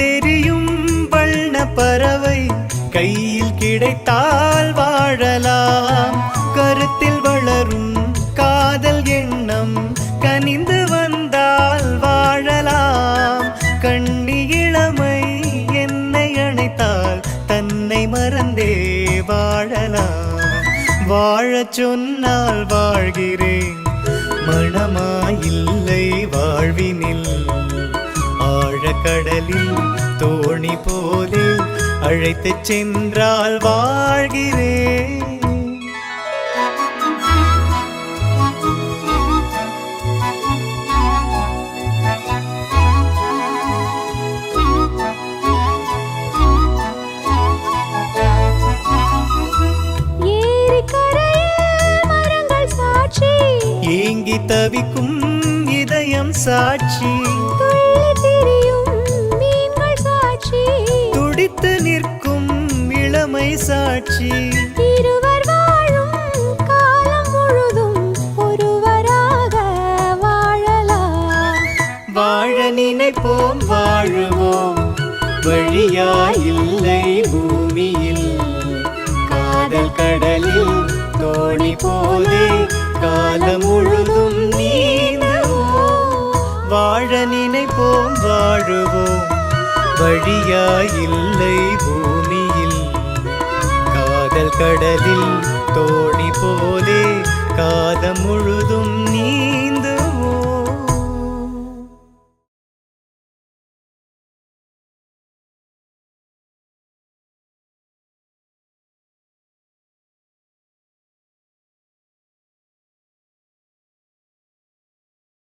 தெரியும் வண்ண பறவை கையில் கிடைத்தால் வாழலாம். கருத்தில் வளரும் காதல் எண்ணம் கனிந்து வந்தால் வாழலாம். கண்ணி இளமை என்னை அணைத்தால் தன்னை மறந்தே வாழலாம். வாழச் சொன்னால் வாழ்கிறேன், மனமாயில்லை வாழ்வினில். ஆழக்கடலில் தோணி போலே அழைத்துச் சென்றால் வாழ்கிறேன். ஏங்கி தவிக்கும் இதயம் சாட்சி, துடித்து நிற்கும் இளமை சாட்சி. இருவர் வாழும் காலம் முழுதும் ஒருவராக வாழலாம். வாழ நினைப்போம் வாழுவோம், வழியாயில்லை பூமியில். காதல் கடலில் தோணி போலே காலம் முழுதும் நீந்துவோம். வாழ நினைப்போம் வாழுவோம், வழியாயில்லை பூமியில். காதல் கடலில் தோணி போலே காலம் முழுதும்